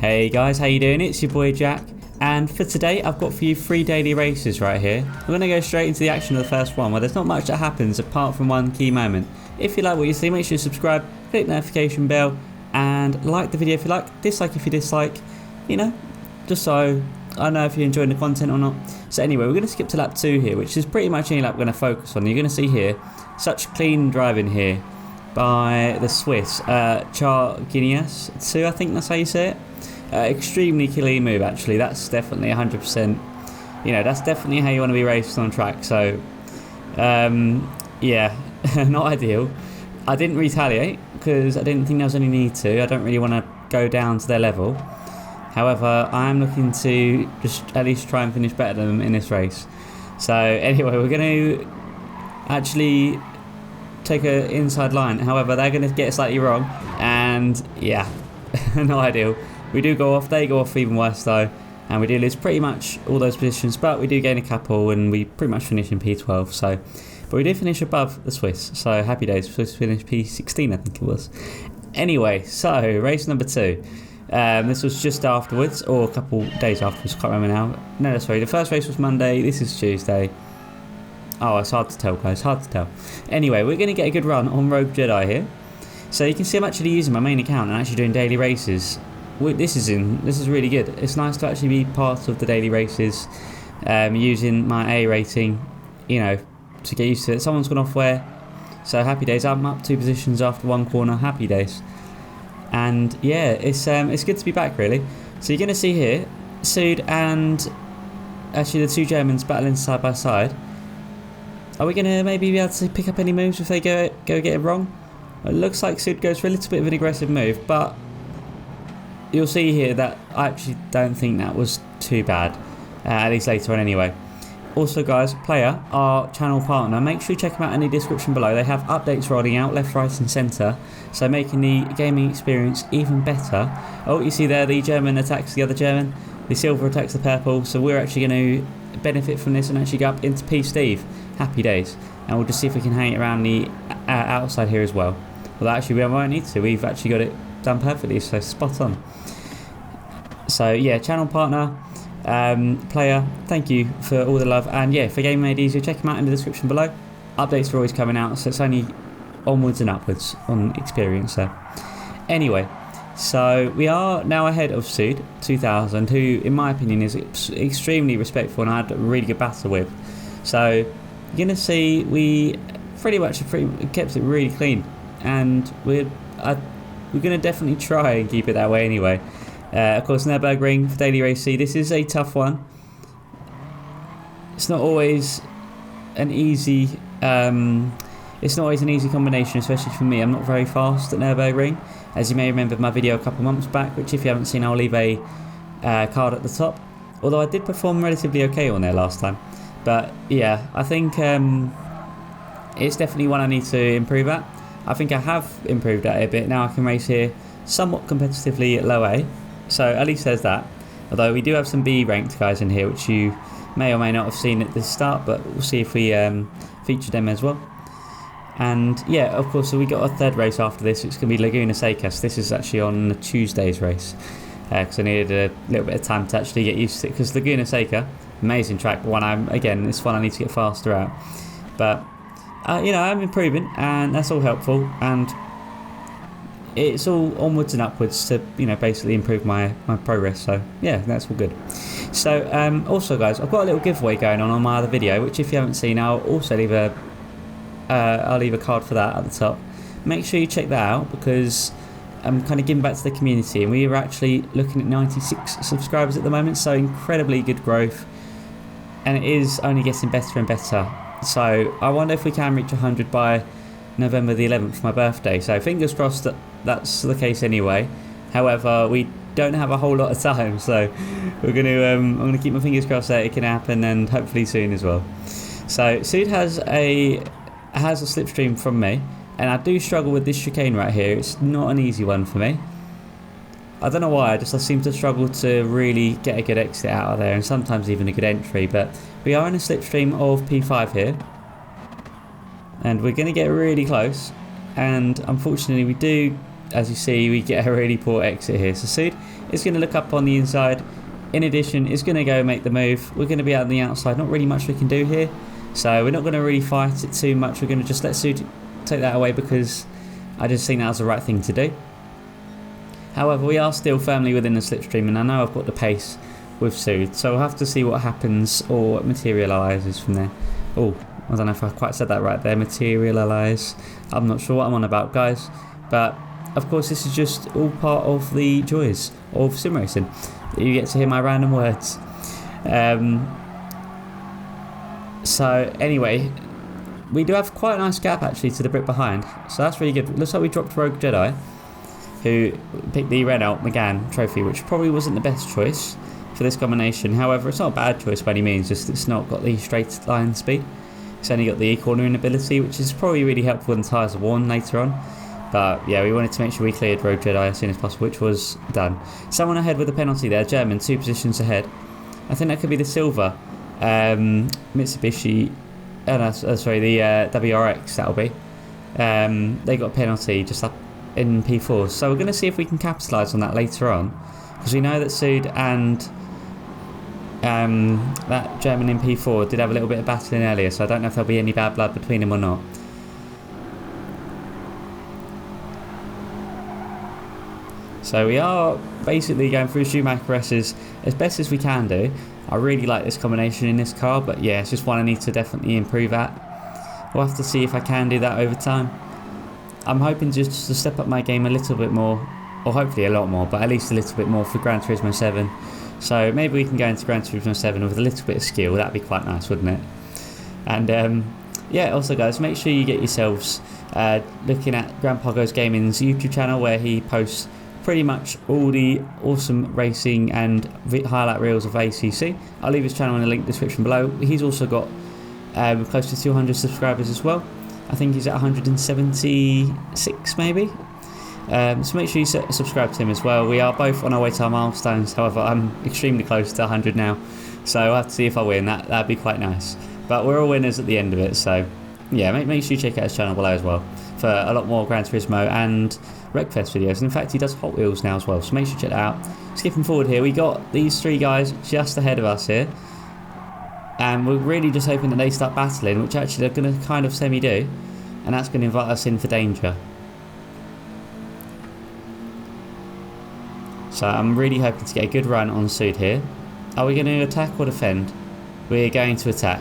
Hey guys, how you doing? It's your boy Jack, and for today I've got for you 3 daily races right here. I'm going to go straight into the action of the first one, where there's not much that happens apart from one key moment. If you like what you see, make sure you subscribe, click the notification bell, and like the video if you like, dislike if you dislike, you know, just so I know if you're enjoying the content or not. So anyway, we're going to skip to lap 2 here, which is pretty much the only lap we're going to focus on. You're going to see here, such clean driving here by the Swiss, Charginius 2, I think that's how you say it. Extremely clean move actually, that's definitely 100%, you know, that's definitely how you want to be raced on track. So yeah, not ideal. I didn't retaliate because I didn't think there was any need to. I don't really want to go down to their level. However, I am looking to just at least try and finish better than them in this race. So anyway, we're going to actually take an inside line. However, they're going to get it slightly wrong, and yeah, not ideal. We do go off, they go off even worse though, and we do lose pretty much all those positions, but we do gain a couple and we pretty much finish in P12. So, but we did finish above the Swiss, so happy days. Swiss finished P16, I think it was. Anyway, so race number 2. This was just afterwards, or a couple days afterwards, can't remember now. No, sorry, the first race was Monday, this is Tuesday. Oh, it's hard to tell guys, hard to tell. Anyway, we're going to get a good run on Rogue Jedi here. So you can see I'm actually using my main account and actually doing daily races. This is really good. It's nice to actually be part of the daily races, using my A rating, you know, to get used to it. Someone's gone off where, so happy days. I'm up 2 positions after 1 corner, happy days. And yeah, it's good to be back really. So you're going to see here, Sud and actually the 2 Germans battling side by side. Are we going to maybe be able to pick up any moves if they go get it wrong? It looks like Sud goes for a little bit of an aggressive move, but you'll see here that I actually don't think that was too bad, at least later on anyway. Also guys, Player, our channel partner, make sure you check them out in the description below. They have updates rolling out left, right and centre, so making the gaming experience even better. Oh, you see there, the German attacks the other German, the silver attacks the purple, so we're actually going to benefit from this and actually go up into P Steve. Happy days. And we'll just see if we can hang it around the outside here as well. Well actually we won't need to, we've actually got it done perfectly, so spot on. So yeah, channel partner, Player, thank you for all the love, and yeah, for Game Made Easier, check them out in the description below. Updates are always coming out, so it's only onwards and upwards on experience there. Anyway, so we are now ahead of Sud 2000, who in my opinion is extremely respectful and I had a really good battle with. So you're going to see we pretty much kept it really clean, and we're going to definitely try and keep it that way anyway. Of course, Nürburgring for Daily Race C. This is a tough one. It's not always an easy. It's not always an easy combination, especially for me. I'm not very fast at Nürburgring, as you may remember my video a couple months back, which if you haven't seen, I'll leave a card at the top. Although I did perform relatively okay on there last time, but yeah, I think it's definitely one I need to improve at. I think I have improved at it a bit. Now I can race here somewhat competitively at low A. So at least there's that. Although we do have some B ranked guys in here, which you may or may not have seen at the start, but we'll see if we feature them as well. And yeah, of course, so we got a 3rd race after this. It's going to be Laguna Seca. This is actually on Tuesday's race, because I needed a little bit of time to actually get used to it. Because Laguna Seca, amazing track. It's one I need to get faster at. But you know, I'm improving, and that's all helpful. And it's all onwards and upwards to, you know, basically improve my progress. So yeah, that's all good. So also guys, I've got a little giveaway going on my other video, which if you haven't seen, I'll also leave a card for that at the top. Make sure you check that out, because I'm kind of giving back to the community, and we are actually looking at 96 subscribers at the moment, so incredibly good growth, and it is only getting better and better. So I wonder if we can reach 100 by November the 11th for my birthday. So fingers crossed that that's the case anyway. However, we don't have a whole lot of time, so we're going to I'm going to keep my fingers crossed that it can happen, and hopefully soon as well. So Sud has a slipstream from me, and I do struggle with this chicane right here. It's not an easy one for me. I don't know why, I seem to struggle to really get a good exit out of there, and sometimes even a good entry. But we are in a slipstream of P5 here, and we're going to get really close, and unfortunately we do as you see, we get a really poor exit here. So Sood is going to look up on the inside. In addition, is going to go make the move. We're going to be out on the outside. Not really much we can do here. So we're not going to really fight it too much. We're going to just let Sood take that away because I just think that was the right thing to do. However, we are still firmly within the slipstream, and I know I've got the pace with Sood, so we'll have to see what happens or materialises from there. Oh, I don't know if I quite said that right there, materialise. I'm not sure what I'm on about, guys, but of course this is just all part of the joys of sim racing. You get to hear my random words. So anyway, we do have quite a nice gap actually to the bit behind, so that's really good. It looks like we dropped Rogue Jedi, who picked the Renault Megane trophy, which probably wasn't the best choice for this combination. However, it's not a bad choice by any means, just it's not got the straight line speed. It's only got the cornering ability, which is probably really helpful when the tyres are worn later on. But yeah, we wanted to make sure we cleared Rogue Jedi as soon as possible, which was done. Someone ahead with a penalty there, German, 2 positions ahead. I think that could be the silver Mitsubishi, sorry, the WRX, that'll be. They got a penalty just up in P4, so we're going to see if we can capitalise on that later on, because we know that Sood and that German in P4 did have a little bit of battling earlier, so I don't know if there'll be any bad blood between them or not. So we are basically going through Schumacher S's as best as we can do. I really like this combination in this car, but yeah, it's just one I need to definitely improve at. We'll have to see if I can do that over time. I'm hoping just to step up my game a little bit more, or hopefully a lot more, but at least a little bit more for Gran Turismo 7. So maybe we can go into Gran Turismo 7 with a little bit of skill. That'd be quite nice, wouldn't it? And yeah, also guys, make sure you get yourselves looking at Grandpa Goes Gaming's YouTube channel, where he posts pretty much all the awesome racing and highlight reels of ACC. I'll leave his channel in the link description below. He's also got close to 200 subscribers as well. I think he's at 176 maybe. So make sure you subscribe to him as well. We are both on our way to our milestones. However, I'm extremely close to 100 now, so I'll have to see if I win. That'd be quite nice. But we're all winners at the end of it, so yeah, make sure you check out his channel below as well for a lot more Gran Turismo and Wreckfest videos. And in fact, he does Hot Wheels now as well, so make sure you check that out. Skipping forward here, we got these 3 guys just ahead of us here, and we're really just hoping that they start battling, which actually they're going to kind of semi-do, and that's going to invite us in for danger. So I'm really hoping to get a good run on Sood here. Are we going to attack or defend? We're going to attack.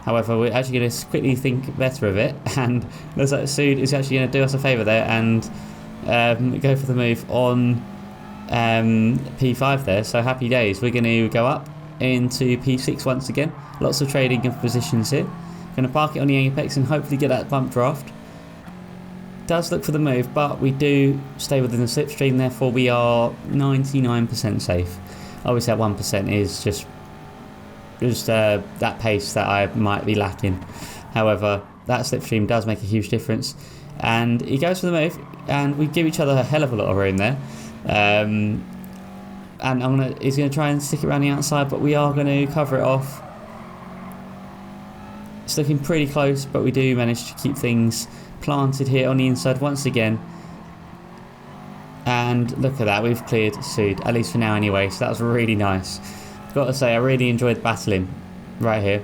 However, we're actually going to quickly think better of it, and looks like Sood is actually going to do us a favour there and go for the move on P5 there. So happy days. We're going to go up into P6 once again. Lots of trading of positions here. Going to park it on the apex and hopefully get that bump draft. Does look for the move, but we do stay within the slipstream, therefore we are 99% safe. Obviously that 1% is just that pace that I might be lacking. However, that slipstream does make a huge difference, and he goes for the move, and we give each other a hell of a lot of room there. And he's going to try and stick it around the outside, but we are going to cover it off. It's looking pretty close, but we do manage to keep things planted here on the inside once again. And look at that, we've cleared Sood, at least for now anyway, so that was really nice. Got to say, I really enjoyed battling right here.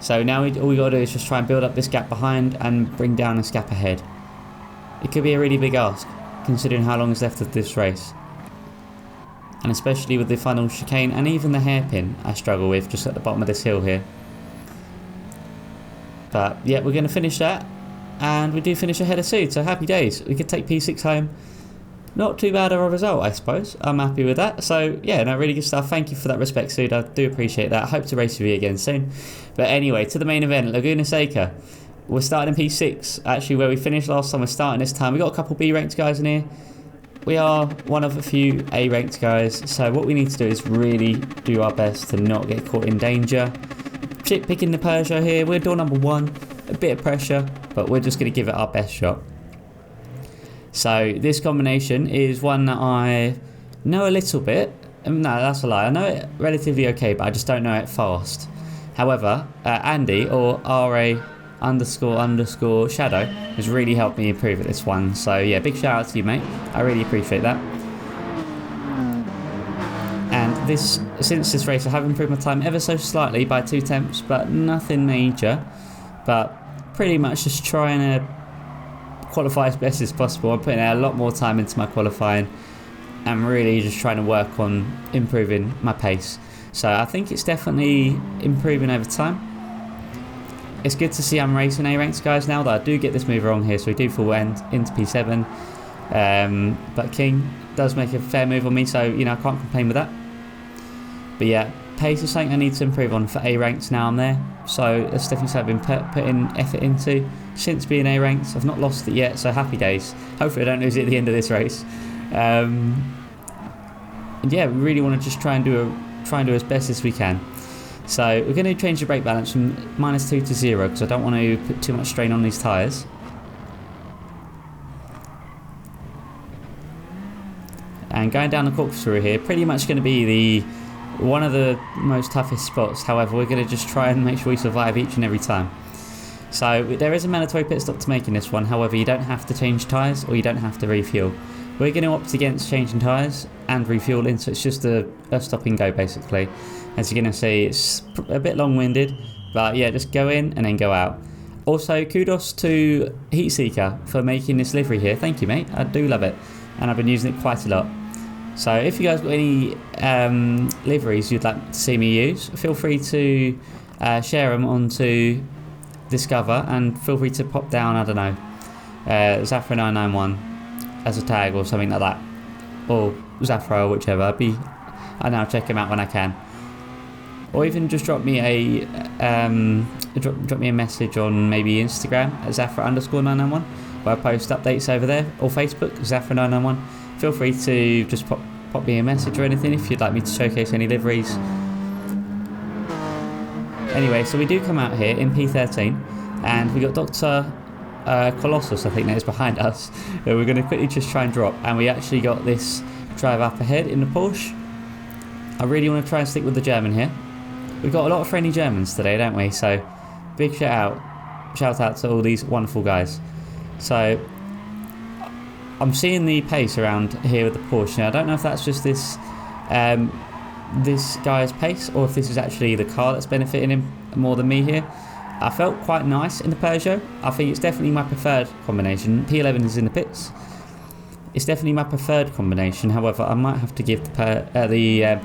So now all we got to do is just try and build up this gap behind and bring down this gap ahead. It could be a really big ask, considering how long is left of this race. And especially with the final chicane and even the hairpin I struggle with just at the bottom of this hill here. But yeah, we're going to finish that. And we do finish ahead of Sood, so happy days. We could take P6 home. Not too bad of a result, I suppose. I'm happy with that. So yeah, no, really good stuff. Thank you for that respect, Sood. I do appreciate that. I hope to race with you again soon. But anyway, to the main event, Laguna Seca. We're starting in P6, actually, where we finished last time. We're starting this time. We've got a couple B-ranked guys in here. We are one of a few A-ranked guys. So what we need to do is really do our best to not get caught in danger. Chip picking the Peugeot here. We're door number 1. A bit of pressure, but we're just going to give it our best shot. So this combination is one that I know a little bit. No, that's a lie. I know it relatively okay, but I just don't know it fast. However, Andy, or __ shadow has really helped me improve at this one. So yeah, big shout out to you, mate. I really appreciate that. And since this race, I have improved my time ever so slightly by 2 tenths, but nothing major. But pretty much just trying to qualify as best as possible. I'm putting a lot more time into my qualifying. I'm really just trying to work on improving my pace. So I think it's definitely improving over time. It's good to see I'm racing A ranks, guys, now that I do get this move wrong here. So we do fall into P7. But King does make a fair move on me, so you know, I can't complain with that. But yeah, pace is something I need to improve on for A ranks now I'm there. So that's definitely something I've been putting effort into since being A ranks. I've not lost it yet, so happy days. Hopefully I don't lose it at the end of this race. And yeah, we really want to just try and do as best as we can. So we're going to change the brake balance from -2 to 0 because I don't want to put too much strain on these tyres. And going down the corkscrew here, pretty much going to be one of the most toughest spots. However, we're going to just try and make sure we survive each and every time. So there is a mandatory pit stop to make in this one. However, you don't have to change tyres or you don't have to refuel. We're going to opt against changing tyres and refueling, so it's just a stop and go basically. As you're going to see, it's a bit long-winded, but yeah, just go in and then go out. Also, kudos to Heatseeker for making this livery here. Thank you, mate. I do love it, and I've been using it quite a lot. So if you guys got any liveries you'd like to see me use, feel free to share them onto Discover, and feel free to pop down, I don't know, Zafra991 as a tag or something like that, or Zafra or whichever. I now check them out when I can. Or even just drop me a message on maybe Instagram at Zafra_991, where I post updates over there, or Facebook Zafra991. Feel free to just pop me a message or anything if you'd like me to showcase any liveries. Anyway, so we do come out here in P13, and we got Dr. Colossus, I think that is behind us. We're going to quickly just try and drop, and we actually got this drive up ahead in the Porsche. I really want to try and stick with the German here. We've got a lot of friendly Germans today, don't we? So big shout out to all these wonderful guys. So I'm seeing the pace around here with the Porsche. Now, I don't know if that's just this guy's pace, or if this is actually the car that's benefiting him more than me here. I felt quite nice in the Peugeot. I think it's definitely my preferred combination. P11 is in the pits. It's definitely my preferred combination. However, I might have to give the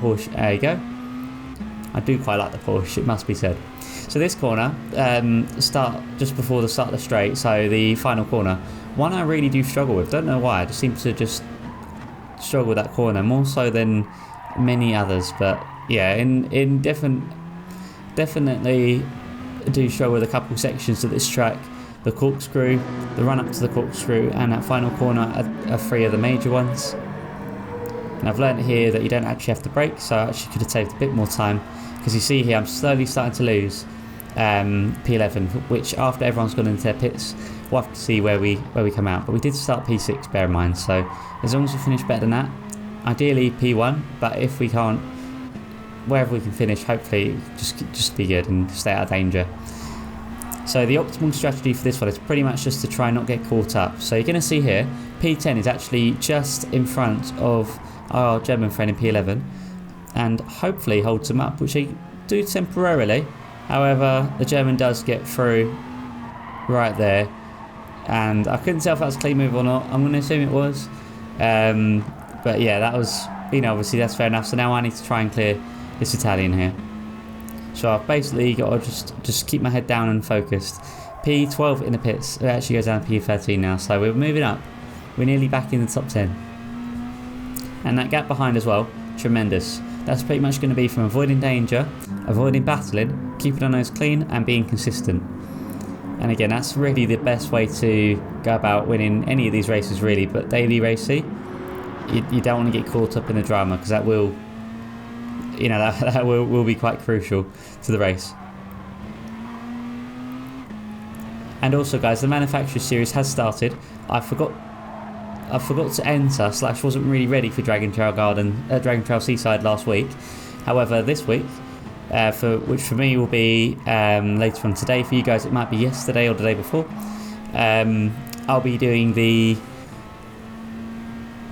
Porsche a go. I do quite like the Porsche, it must be said. So this corner, start just before the start of the straight, so the final corner, one I really do struggle with. Don't know why, I just seem to just struggle with that corner more so than many others. But yeah, in definitely do struggle with a couple sections of this track. The corkscrew, the run up to the corkscrew, and that final corner are 3 of the major ones. And I've learned here that you don't actually have to brake, so I actually could have saved a bit more time, because you see here I'm slowly starting to lose P11, which after everyone's gone into their pits, we'll have to see where we come out. But we did start P6, bear in mind, so as long as we finish better than that, ideally P1, but if we can't, wherever we can finish, hopefully just be good and stay out of danger. So the optimal strategy for this one is pretty much just to try and not get caught up. So you're going to see here, P10 is actually just in front of our German friend in P11, and hopefully holds them up, which they do temporarily. However, the German does get through right there, and I couldn't tell if that was a clean move or not. I'm going to assume it was, but yeah, that was, you know, obviously that's fair enough. So now I need to try and clear this Italian here. So I've basically got to just keep my head down and focused. P12 in the pits. It actually goes down to P13 now, so we're moving up. We're nearly back in the top 10. And that gap behind as well, tremendous. That's pretty much going to be from avoiding danger, avoiding battling, keeping our nose clean, and being consistent. And again, that's really the best way to go about winning any of these races, really. But daily racing, you don't want to get caught up in the drama, because that will, you know, that will be quite crucial to the race. And also, guys, the manufacturer series has started. I forgot to enter / wasn't really ready for Dragon Trail Seaside last week. However, this week which for me will be later on today. For you guys, it might be yesterday or the day before. I'll be doing the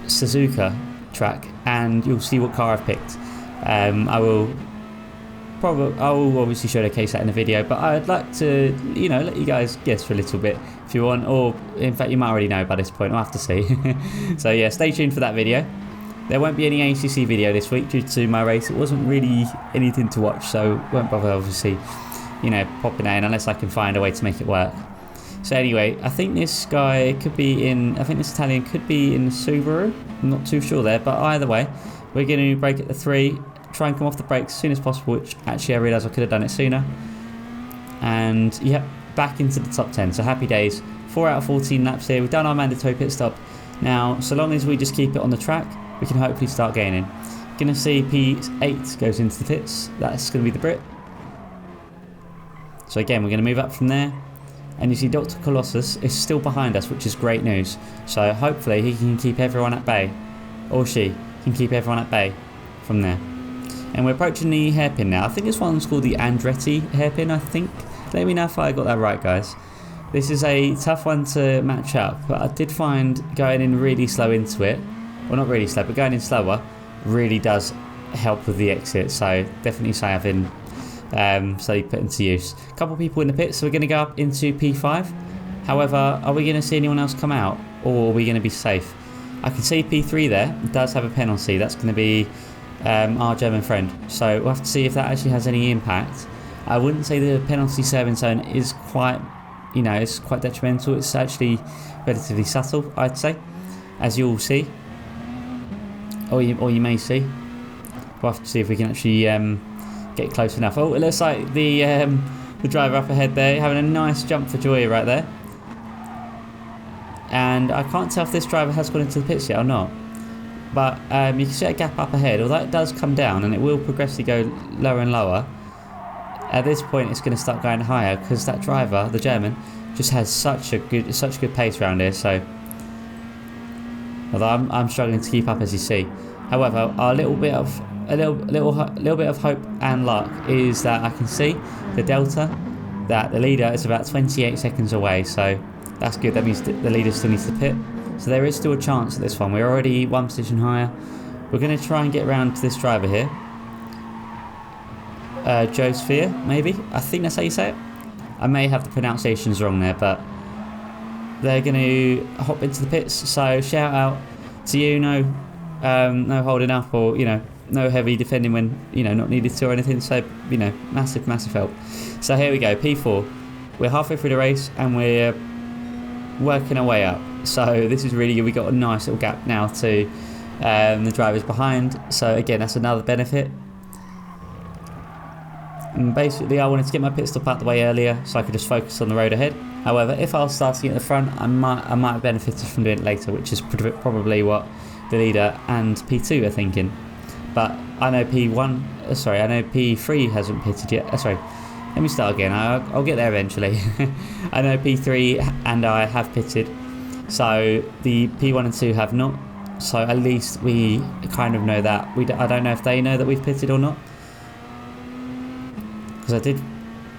Suzuka track, and you'll see what car I've picked. I will obviously showcase that in the video, but I'd like to, let you guys guess for a little bit if you want, or in fact you might already know by this point. I'll have to see. So yeah, stay tuned for that video. There won't be any ACC video this week due to my race. It wasn't really anything to watch, so won't bother obviously, popping that in unless I can find a way to make it work. So anyway, I think this guy could be in, I think this Italian could be in the Subaru. I'm not too sure there, but either way, we're going to brake at the 3, try and come off the brakes as soon as possible, which actually I realised I could have done it sooner. And yep, back into the top 10, so happy days. 4 out of 14 laps here. We've done our mandatory pit stop. Now, so long as we just keep it on the track, we can hopefully start gaining. Going to see P8 goes into the pits. That's going to be the Brit. So again, we're going to move up from there. And you see Dr. Colossus is still behind us, which is great news. So hopefully he can keep everyone at bay. Or she can keep everyone at bay from there. And we're approaching the hairpin now. I think this one's called the Andretti hairpin, I think. Let me know if I got that right, guys. This is a tough one to match up, but I did find going in really slow into it, well, not really slow, but going in slower really does help with the exit. So definitely say I've been slowly put into use. A couple of people in the pits, so we're going to go up into P5. However, are we going to see anyone else come out, or are we going to be safe? I can see P3 there. It does have a penalty. That's going to be our German friend. So we'll have to see if that actually has any impact. I wouldn't say the penalty serving zone is quite, it's quite detrimental. It's actually relatively subtle, I'd say, as you'll see, or you may see. We'll have to see if we can actually get close enough. Oh, it looks like the driver up ahead there having a nice jump for joy right there. And I can't tell if this driver has gone into the pits yet or not. But you can see a gap up ahead, although it does come down and it will progressively go lower and lower. At this point it's going to start going higher because that driver, the German, just has such good pace around here. So although I'm struggling to keep up, as you see. However, a little bit of hope and luck is that I can see the delta that the leader is about 28 seconds away, so that's good. That means the leader still needs to pit, so there is still a chance at this one. We're already one position higher. We're going to try and get around to this driver here, Joe Sphere, maybe, I think that's how you say it. I may have the pronunciations wrong there, but they're going to hop into the pits, so shout out to you. No holding up, or no heavy defending when not needed to or anything. So massive help. So here we go, P4. We're halfway through the race and we're working our way up. So this is really good. We got a nice little gap now to the drivers behind. So again, that's another benefit. And basically, I wanted to get my pit stop out the way earlier so I could just focus on the road ahead. However, if I was starting at the front, I might have benefited from doing it later, which is probably what the leader and P2 are thinking. But I know P3 hasn't pitted yet. Let me start again. I'll get there eventually. I know P3 and I have pitted, so the P1 and 2 have not. So at least we kind of know that. I don't know if they know that we've pitted or not, because I did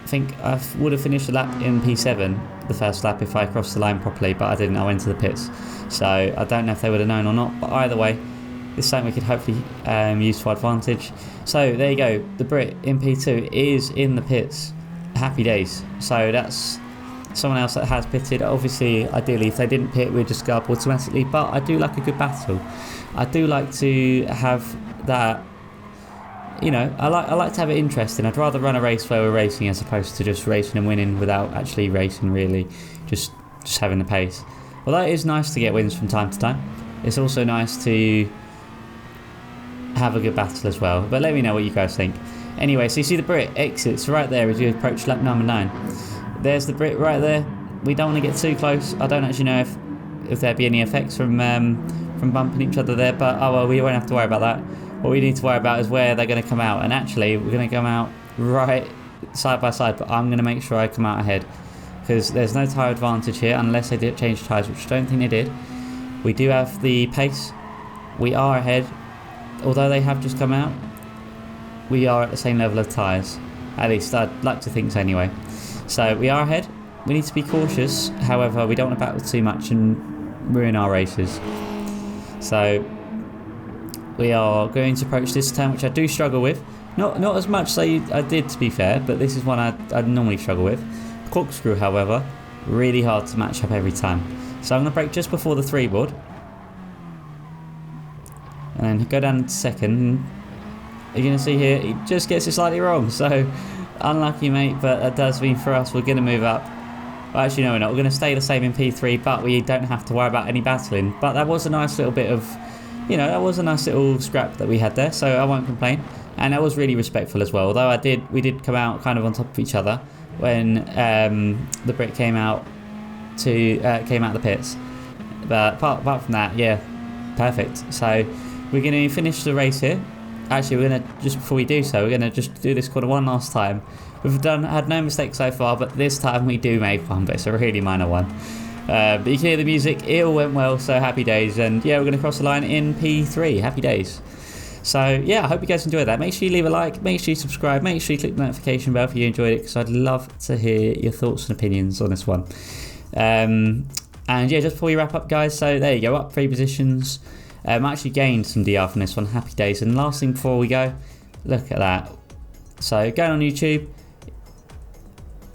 think I would have finished the lap in P7, the first lap, if I crossed the line properly, but I didn't. I went to the pits, so I don't know if they would have known or not. But either way, this is something we could hopefully use to our advantage. So there you go, the Brit in P2 is in the pits. Happy days. So that's someone else that has pitted. Obviously, ideally, if they didn't pit, we'd just go up automatically, but I do like a good battle. I do like to have that, I like to have it interesting. I'd rather run a race where we're racing as opposed to just racing and winning without actually racing, really, just having the pace. Although it is nice to get wins from time to time, it's also nice to have a good battle as well. But let me know what you guys think. Anyway, so you see the Brit exits right there as you approach lap number 9. There's the Brit right there. We don't want to get too close. I don't actually know if there'd be any effects from bumping each other there, but oh well, we won't have to worry about that. What we need to worry about is where they're going to come out, and actually we're going to come out right side by side, but I'm going to make sure I come out ahead, because there's no tyre advantage here unless they did change tyres, which I don't think they did. We do have the pace. We are ahead, although they have just come out. we are at the same level of tyres. At least I'd like to think so anyway. So we are ahead. We need to be cautious. However, we don't want to battle too much and ruin our races. So we are going to approach this turn, which I do struggle with. Not as much as I did, to be fair, but this is one I normally struggle with. Corkscrew, however, really hard to match up every time. So I'm going to brake just before the 3 board. And then go down to second. You're going to see here, he just gets it slightly wrong. So unlucky, mate, but that does mean for us we're going to move up. Well, actually, no, we're not. We're going to stay the same in P3, but we don't have to worry about any battling. But that was a nice little bit of, that was a nice little scrap that we had there, so I won't complain. And that was really respectful as well. Although we did come out kind of on top of each other when the Brit came out the pits. But apart from that, yeah, perfect. So we're going to finish the race here. Actually, we're going to, just before we do so, we're going to just do this corner one last time. We've had no mistakes so far, but this time we do make one, but it's a really minor one. But you can hear the music, it all went well, so happy days. And yeah, we're going to cross the line in P3, happy days. So yeah, I hope you guys enjoyed that. Make sure you leave a like, make sure you subscribe, make sure you click the notification bell if you enjoyed it, because I'd love to hear your thoughts and opinions on this one. And yeah, just before we wrap up, guys, so there you go, up 3 positions. I actually gained some DR from this one, happy days. And last thing before we go, look at that. So going on YouTube,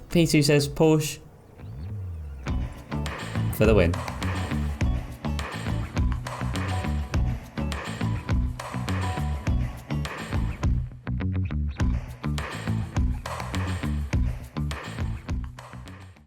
P2 says Porsche for the win.